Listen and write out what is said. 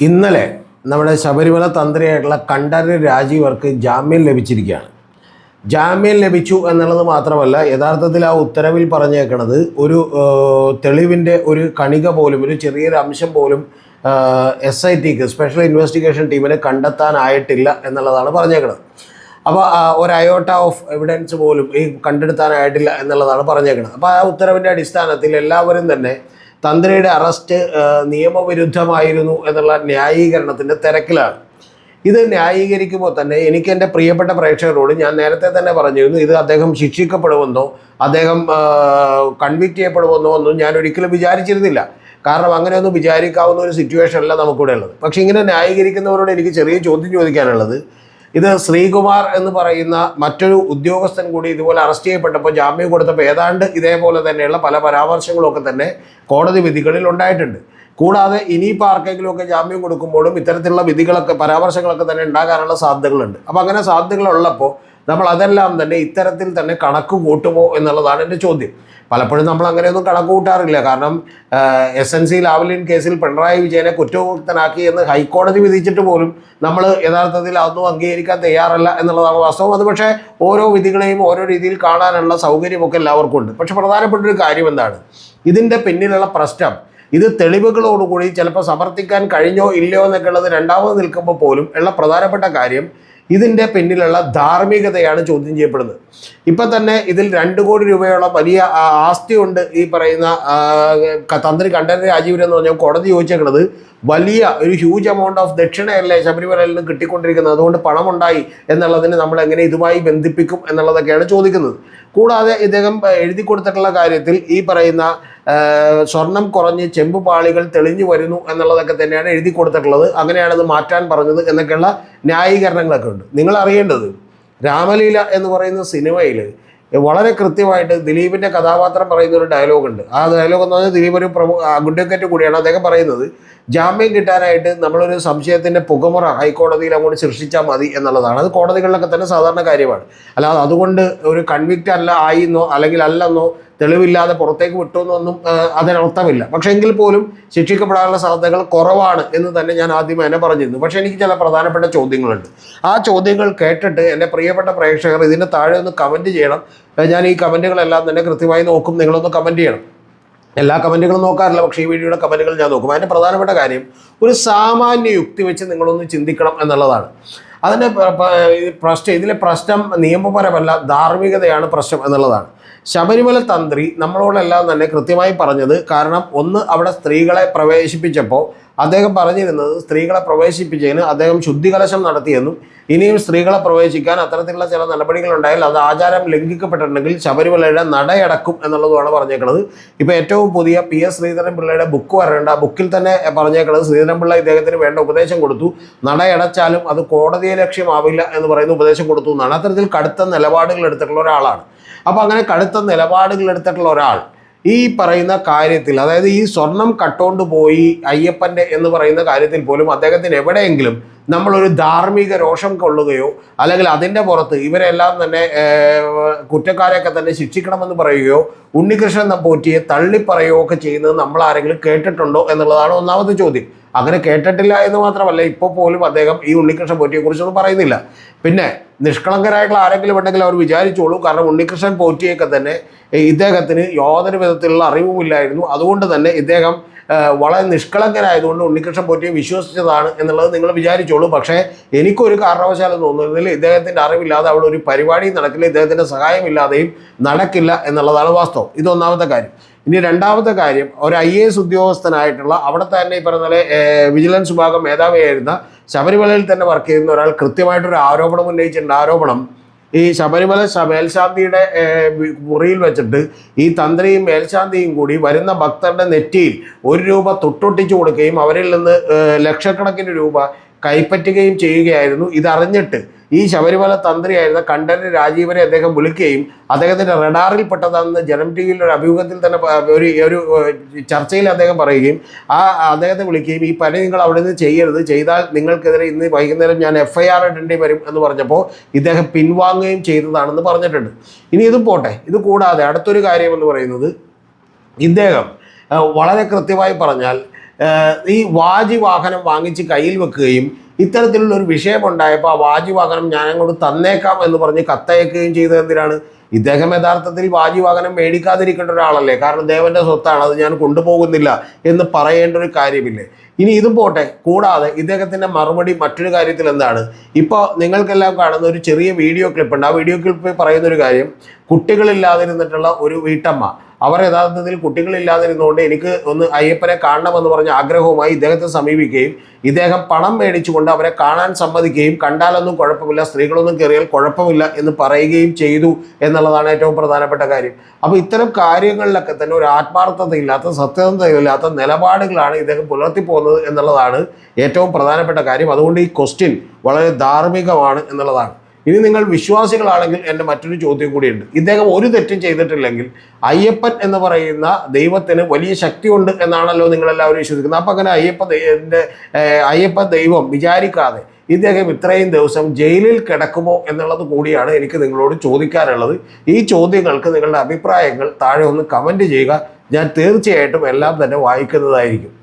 ഇന്നലെ നമ്മുടെ ശബരിമല തന്ത്രിയായിട്ടുള്ള കണ്ഠരര് രാജീവർക്ക് ജാമ്യം ലഭിച്ചിരിക്കുകയാണ്. ജാമ്യം ലഭിച്ചു എന്നുള്ളത് മാത്രമല്ല, യഥാർത്ഥത്തിൽ ആ ഉത്തരവിൽ പറഞ്ഞേക്കണത് ഒരു തെളിവിൻ്റെ ഒരു കണിക പോലും, ഒരു ചെറിയൊരു അംശം പോലും SITക്ക് സ്പെഷ്യൽ ഇൻവെസ്റ്റിഗേഷൻ ടീമിന് കണ്ടെത്താനായിട്ടില്ല എന്നുള്ളതാണ് പറഞ്ഞേക്കണത്. അപ്പോൾ ഒരു അയോട്ട ഓഫ് എവിഡൻസ് പോലും ഈ കണ്ടെടുത്താനായിട്ടില്ല എന്നുള്ളതാണ് പറഞ്ഞേക്കുന്നത്. അപ്പോൾ ആ ഉത്തരവിൻ്റെ അടിസ്ഥാനത്തിൽ എല്ലാവരും തന്നെ തന്ത്രിയുടെ അറസ്റ്റ് നിയമവിരുദ്ധമായിരുന്നു എന്നുള്ള ന്യായീകരണത്തിൻ്റെ തിരക്കിലാണ്. ഇത് ന്യായീകരിക്കുമ്പോൾ തന്നെ എനിക്ക് എൻ്റെ പ്രിയപ്പെട്ട പ്രേക്ഷകരോട് ഞാൻ നേരത്തെ തന്നെ പറഞ്ഞിരുന്നു, ഇത് അദ്ദേഹം ശിക്ഷിക്കപ്പെടുമെന്നോ അദ്ദേഹം കൺവിക്റ്റ് ചെയ്യപ്പെടുമെന്നോ ഒന്നും ഞാൻ ഒരിക്കലും വിചാരിച്ചിരുന്നില്ല. കാരണം അങ്ങനെയൊന്നും വിചാരിക്കാവുന്ന ഒരു സിറ്റുവേഷനല്ല നമുക്കിവിടെ ഉള്ളത്. പക്ഷേ ഇങ്ങനെ ന്യായീകരിക്കുന്നവരോട് എനിക്ക് ചെറിയ ചോദ്യം ചോദിക്കാനുള്ളത്, ഇത് ശ്രീകുമാർ എന്ന് പറയുന്ന മറ്റൊരു ഉദ്യോഗസ്ഥൻ കൂടി ഇതുപോലെ അറസ്റ്റ് ചെയ്യപ്പെട്ടപ്പോൾ ജാമ്യം കൊടുത്തപ്പോൾ ഏതാണ്ട് ഇതേപോലെ തന്നെയുള്ള പല പരാമർശങ്ങളൊക്കെ തന്നെ കോടതി വിധികളിൽ ഉണ്ടായിട്ടുണ്ട്. കൂടാതെ ഇനിയിപ്പോൾ ആർക്കെങ്കിലുമൊക്കെ ജാമ്യം കൊടുക്കുമ്പോഴും ഇത്തരത്തിലുള്ള വിധികളൊക്കെ പരാമർശങ്ങളൊക്കെ തന്നെ ഉണ്ടാകാനുള്ള സാധ്യതകളുണ്ട്. അപ്പോൾ അങ്ങനെ സാധ്യതകളുള്ളപ്പോൾ നമ്മൾ അതെല്ലാം തന്നെ ഇത്തരത്തിൽ തന്നെ കണക്ക് കൂട്ടുമോ എന്നുള്ളതാണ് എൻ്റെ ചോദ്യം. പലപ്പോഴും നമ്മൾ അങ്ങനെയൊന്നും കണക്ക് കൂട്ടാറില്ല. കാരണം SNC ലാവ്ലിൻ കേസിൽ പിണറായി വിജയനെ കുറ്റമുക്തനാക്കി എന്ന് ഹൈക്കോടതി വിധിച്ചിട്ട് പോലും നമ്മൾ യഥാർത്ഥത്തിൽ അതൊന്നും അംഗീകരിക്കാൻ തയ്യാറല്ല എന്നുള്ളതാണ് വാസ്തവം. അത് പക്ഷേ ഓരോ വിധികളെയും ഓരോ രീതിയിൽ കാണാനുള്ള സൗകര്യമൊക്കെ എല്ലാവർക്കും ഉണ്ട്. പക്ഷെ പ്രധാനപ്പെട്ടൊരു കാര്യം എന്താണ്, ഇതിൻ്റെ പിന്നിലുള്ള പ്രശ്നം, ഇത് തെളിവുകളോടുകൂടി ചിലപ്പോൾ സമർത്ഥിക്കാൻ കഴിഞ്ഞോ ഇല്ലയോ എന്നൊക്കെ ഉള്ളത് രണ്ടാമത് നിൽക്കുമ്പോൾ പോലും ഉള്ള പ്രധാനപ്പെട്ട കാര്യം, ഇതിൻ്റെ പിന്നിലുള്ള ധാർമ്മികതയാണ് ചോദ്യം ചെയ്യപ്പെടുന്നത്. ഇപ്പം തന്നെ ഇതിൽ 2 കോടി രൂപയോളം വലിയ ആസ്തിയുണ്ട് ഈ പറയുന്ന തന്ത്രി കണ്ഠരര് രാജീവരെന്ന് പറഞ്ഞാൽ കോടതി ചോദിച്ചേക്കുന്നത് വലിയ ഒരു ഹ്യൂജ് എമൗണ്ട് ഓഫ് ദക്ഷിണയല്ലേ ശബരിമലയിൽ നിന്ന് കിട്ടിക്കൊണ്ടിരിക്കുന്നത്, അതുകൊണ്ട് പണമുണ്ടായി എന്നുള്ളതിന് നമ്മൾ എങ്ങനെ ഇതുമായി ബന്ധിപ്പിക്കും എന്നുള്ളതൊക്കെയാണ് ചോദിക്കുന്നത്. കൂടാതെ ഇദ്ദേഹം എഴുതി കൊടുത്തിട്ടുള്ള കാര്യത്തിൽ ഈ പറയുന്ന സ്വർണം കുറഞ്ഞ് ചെമ്പ് പാളികൾ തെളിഞ്ഞു വരുന്നു എന്നുള്ളതൊക്കെ തന്നെയാണ് എഴുതി കൊടുത്തിട്ടുള്ളത്. അങ്ങനെയാണത് മാറ്റാൻ പറഞ്ഞത് എന്നൊക്കെയുള്ള ന്യായീകരണങ്ങളൊക്കെ ഉണ്ട്. നിങ്ങൾ അറിയേണ്ടത്, രാമലീല എന്ന് പറയുന്ന സിനിമയിൽ വളരെ കൃത്യമായിട്ട് ദിലീപിൻ്റെ കഥാപാത്രം പറയുന്ന ഒരു ഡയലോഗുണ്ട്. ആ ഡയലോഗ് എന്ന് പറഞ്ഞാൽ ദിലീപ് ഒരു അഡ്വക്കേറ്റ് കൂടിയാണ്. അദ്ദേഹം പറയുന്നത്, ജാമ്യം കിട്ടാനായിട്ട് നമ്മളൊരു സംശയത്തിൻ്റെ പുകമുറ ഹൈക്കോടതിയിൽ അങ്ങോട്ട് സൃഷ്ടിച്ചാൽ മതി എന്നുള്ളതാണ്. അത് കോടതികളിലൊക്കെ തന്നെ സാധാരണ കാര്യമാണ്. അല്ലാതെ അതുകൊണ്ട് ഒരു കൺവിക്റ്റ് ആയിന്നോ അല്ലെങ്കിൽ അല്ലെന്നോ തെളിവില്ലാതെ പുറത്തേക്ക് വിട്ടുവെന്നൊന്നും അതിനർത്ഥമില്ല. പക്ഷേ എങ്കിൽ പോലും ശിക്ഷിക്കപ്പെടാനുള്ള സാധ്യതകൾ കുറവാണ് എന്ന് തന്നെ ഞാൻ ആദ്യമേ തന്നെ പറഞ്ഞിരുന്നു. പക്ഷേ എനിക്ക് ചില പ്രധാനപ്പെട്ട ചോദ്യങ്ങളുണ്ട്. ആ ചോദ്യങ്ങൾ കേട്ടിട്ട് എൻ്റെ പ്രിയപ്പെട്ട പ്രേക്ഷകർ ഇതിൻ്റെ താഴെ ഒന്ന് കമൻറ്റ് ചെയ്യണം. ഞാൻ ഈ കമൻറ്റുകളെല്ലാം തന്നെ കൃത്യമായി നോക്കും. നിങ്ങളൊന്ന് കമൻറ്റ് ചെയ്യണം. എല്ലാ കമൻറ്റുകളും നോക്കാറില്ല, പക്ഷേ ഈ വീഡിയോയുടെ കമൻറ്റുകൾ ഞാൻ നോക്കും. അതിൻ്റെ പ്രധാനപ്പെട്ട കാര്യം, ഒരു സാമാന്യ യുക്തി വെച്ച് നിങ്ങളൊന്ന് ചിന്തിക്കണം എന്നുള്ളതാണ്. അതിൻ്റെ ഇതിലെ പ്രശ്നം നിയമപരമല്ല, ധാർമ്മികതയാണ് പ്രശ്നം എന്നുള്ളതാണ്. ശബരിമല തന്ത്രി നമ്മളോടെല്ലാം തന്നെ കൃത്യമായി പറഞ്ഞത്, കാരണം ഒന്ന്, അവിടെ സ്ത്രീകളെ പ്രവേശിപ്പിച്ചപ്പോൾ അദ്ദേഹം പറഞ്ഞിരുന്നത് സ്ത്രീകളെ പ്രവേശിപ്പിച്ചതിന് അദ്ദേഹം ശുദ്ധികലശം നടത്തിയെന്നും ഇനിയും സ്ത്രീകളെ പ്രവേശിക്കാൻ അത്തരത്തിലുള്ള ചില നടപടികളുണ്ടായാൽ അത് ആചാരം ലംഘിക്കപ്പെട്ടിട്ടുണ്ടെങ്കിൽ ശബരിമലയുടെ നടയടക്കും എന്നുള്ളതുമാണ് പറഞ്ഞേക്കുന്നത്. ഇപ്പോൾ ഏറ്റവും പുതിയ PS ശ്രീധരൻപിള്ളയുടെ ബുക്ക് വരേണ്ട, ബുക്കിൽ തന്നെ പറഞ്ഞേക്കുന്നത് ശ്രീധരൻപിള്ള ഇദ്ദേഹത്തിന് വേണ്ട ഉപദേശം കൊടുത്തു, നടയടച്ചാലും അത് കോടതിയെ ലക്ഷ്യമാവില്ല എന്ന് പറയുന്ന ഉപദേശം കൊടുത്തു എന്നാണ്. അത്തരത്തിൽ കടുത്ത നിലപാടുകൾ എടുത്തിട്ടുള്ള ഒരാളാണ്. അപ്പോൾ അങ്ങനെ കടുത്ത നിലപാടുകൾ എടുത്തിട്ടുള്ള ഒരാൾ ഈ പറയുന്ന കാര്യത്തിൽ, അതായത് ഈ സ്വർണം കട്ടുകൊണ്ട് പോയി അയ്യപ്പൻ്റെ എന്ന് പറയുന്ന കാര്യത്തിൽ പോലും അദ്ദേഹത്തിന് എവിടെയെങ്കിലും നമ്മളൊരു ധാർമ്മിക രോഷം കൊള്ളുകയോ അല്ലെങ്കിൽ അതിൻ്റെ പുറത്ത് ഇവരെല്ലാം തന്നെ കുറ്റക്കാരെയൊക്കെ തന്നെ ശിക്ഷിക്കണമെന്ന് പറയുകയോ ഉണ്ണികൃഷ്ണൻ നമ്പൂതിരിയെ തള്ളിപ്പറയുകയോ ഒക്കെ ചെയ്യുന്നത് നമ്മൾ ആരെങ്കിലും കേട്ടിട്ടുണ്ടോ എന്നുള്ളതാണ് ഒന്നാമത്തെ ചോദ്യം. അങ്ങനെ കേട്ടിട്ടില്ല എന്ന് മാത്രമല്ല, ഇപ്പോൾ പോലും അദ്ദേഹം ഈ ഉണ്ണികൃഷ്ണൻ പോറ്റിയെക്കുറിച്ചൊന്നും പറയുന്നില്ല. പിന്നെ നിഷ്കളങ്കരായിട്ടുള്ള ആരെങ്കിലും ഉണ്ടെങ്കിൽ അവർ വിചാരിച്ചോളൂ. കാരണം ഉണ്ണികൃഷ്ണൻ പോറ്റിയൊക്കെ തന്നെ ഇദ്ദേഹത്തിന് യാതൊരു വിധത്തിലുള്ള അറിവുമില്ലായിരുന്നു. അതുകൊണ്ട് തന്നെ ഇദ്ദേഹം വളരെ നിഷ്കളങ്കനായതുകൊണ്ട് ഉണ്ണികൃഷ്ണൻ പോറ്റിയെ വിശ്വസിച്ചതാണ് എന്നുള്ളത് നിങ്ങൾ വിചാരിച്ചോളൂ. പക്ഷേ എനിക്കൊരു കാരണവശാലും തോന്നുന്നതിൽ ഇദ്ദേഹത്തിൻ്റെ അറിവില്ലാതെ അവിടെ ഒരു പരിപാടി നടക്കില്ല, ഇദ്ദേഹത്തിൻ്റെ സഹായമില്ലാതെയും നടക്കില്ല എന്നുള്ളതാണ് വാസ്തവം. ഇതൊന്നാമത്തെ കാര്യം. ഇനി രണ്ടാമത്തെ കാര്യം, ഒരു IAS ഉദ്യോഗസ്ഥനായിട്ടുള്ള അവിടെ തന്നെ ഈ പറഞ്ഞ വിജിലൻസ് വിഭാഗം മേധാവിയായിരുന്ന ശബരിമലയിൽ തന്നെ വർക്ക് ചെയ്യുന്ന ഒരാൾ കൃത്യമായിട്ടൊരു ആരോപണം ഉന്നയിച്ചിട്ടുണ്ട്. ആരോപണം, ഈ ശബരിമല മേൽശാന്തിയുടെ മുറിയിൽ വെച്ചിട്ട് ഈ തന്ത്രിയും മേൽശാന്തിയും കൂടി വരുന്ന ഭക്തരുടെ നെറ്റിയിൽ 1 രൂപ തൊട്ടൊട്ടിച്ചു കൊടുക്കുകയും അവരിൽ നിന്ന് ലക്ഷക്കണക്കിന് രൂപ കൈപ്പറ്റുകയും ചെയ്യുകയായിരുന്നു. ഇതറിഞ്ഞിട്ട് ഈ ശബരിമല തന്ത്രിയായിരുന്ന കണ്ഠരര് രാജീവരെ അദ്ദേഹം വിളിക്കുകയും അദ്ദേഹത്തിൻ്റെ റഡാറിൽ പെട്ടതാണെന്ന് ജനം TVയിൽ ഒരു അഭിമുഖത്തിൽ തന്നെ ഒരു ചർച്ചയിൽ അദ്ദേഹം പറയുകയും അദ്ദേഹത്തെ വിളിക്കുകയും ഈ പണി നിങ്ങൾ അവിടെ നിന്ന് ചെയ്യരുത്, ചെയ്താൽ നിങ്ങൾക്കെതിരെ ഇന്ന് വൈകുന്നേരം ഞാൻ FIR ഇടേണ്ടി വരും എന്ന് പറഞ്ഞപ്പോൾ ഇദ്ദേഹം പിൻവാങ്ങുകയും ചെയ്തതാണെന്ന് പറഞ്ഞിട്ടുണ്ട്. ഇനി ഇതും പോട്ടെ, ഇത് കൂടാതെ അടുത്തൊരു കാര്യം എന്ന് പറയുന്നത്, ഇദ്ദേഹം വളരെ കൃത്യമായി പറഞ്ഞാൽ ഈ വാജി വാഹനം വാങ്ങിച്ച് കയ്യിൽ വെക്കുകയും ഇത്തരത്തിലുള്ള ഒരു വിഷയമുണ്ടായപ്പോൾ ആ വാജി വാഹനം ഞാൻ അങ്ങോട്ട് തന്നേക്കാം എന്ന് പറഞ്ഞ് കത്തയക്കുകയും ചെയ്തത് എന്തിനാണ്? ഇദ്ദേഹം യഥാർത്ഥത്തിൽ വാജി വാഹനം മേടിക്കാതിരിക്കേണ്ട ഒരാളല്ലേ? കാരണം ദേവന്റെ സ്വത്താണ്, അത് ഞാൻ കൊണ്ടുപോകുന്നില്ല എന്ന് പറയേണ്ട ഒരു കാര്യമില്ലേ? ഇനി ഇതും പോട്ടെ. കൂടാതെ ഇദ്ദേഹത്തിൻ്റെ മറുപടി മറ്റൊരു കാര്യത്തിൽ എന്താണ്? ഇപ്പോൾ നിങ്ങൾക്കെല്ലാം കാണുന്ന ഒരു ചെറിയ വീഡിയോ ക്ലിപ്പുണ്ട്. ആ വീഡിയോ ക്ലിപ്പിൽ പറയുന്നൊരു കാര്യം, കുട്ടികളില്ലാതിരുന്നിട്ടുള്ള ഒരു വീട്ടമ്മ, അവർ യഥാർത്ഥത്തിൽ കുട്ടികളില്ലാതിരുന്നുകൊണ്ട് എനിക്ക് ഒന്ന് അയ്യപ്പനെ കാണണമെന്ന് പറഞ്ഞ ആഗ്രഹവുമായി ഇദ്ദേഹത്തെ സമീപിക്കുകയും ഇദ്ദേഹം പണം മേടിച്ചുകൊണ്ട് അവരെ കാണാൻ സമ്മതിക്കുകയും കണ്ടാലൊന്നും കുഴപ്പമില്ല, സ്ത്രീകളൊന്നും കയറിയാൽ കുഴപ്പമില്ല എന്ന് പറയുകയും ചെയ്തു എന്നുള്ളതാണ് ഏറ്റവും പ്രധാനപ്പെട്ട കാര്യം. അപ്പോൾ ഇത്തരം കാര്യങ്ങളിലൊക്കെ തന്നെ ഒരു ആത്മാർത്ഥതയില്ലാത്ത, സത്യസന്ധതയില്ലാത്ത നിലപാടുകളാണ് ഇദ്ദേഹം പുലർത്തി പോകുന്നത് എന്നുള്ളതാണ് ഏറ്റവും പ്രധാനപ്പെട്ട കാര്യം. അതുകൊണ്ട് ഈ ക്വസ്റ്റ്യൻ വളരെ ധാർമ്മികമാണ് എന്നുള്ളതാണ്. ഇനി നിങ്ങൾ വിശ്വാസികളാണെങ്കിൽ എൻ്റെ മറ്റൊരു ചോദ്യം കൂടിയുണ്ട്. ഇദ്ദേഹം ഒരു തെറ്റും ചെയ്തിട്ടില്ലെങ്കിൽ അയ്യപ്പൻ എന്ന് പറയുന്ന ദൈവത്തിന് വലിയ ശക്തിയുണ്ട് എന്നാണല്ലോ നിങ്ങളെല്ലാവരും വിശ്വസിക്കുന്നത്. അപ്പം അങ്ങനെ അയ്യപ്പ ദൈവം വിചാരിക്കാതെ ഇദ്ദേഹം ഇത്രയും ദിവസം ജയിലിൽ കിടക്കുമോ എന്നുള്ളത് കൂടിയാണ് എനിക്ക് നിങ്ങളോട് ചോദിക്കാനുള്ളത്. ഈ ചോദ്യങ്ങൾക്ക് നിങ്ങളുടെ അഭിപ്രായങ്ങൾ താഴെ ഒന്ന് കമൻറ്റ് ചെയ്യുക. ഞാൻ തീർച്ചയായിട്ടും എല്ലാം തന്നെ വായിക്കുന്നതായിരിക്കും.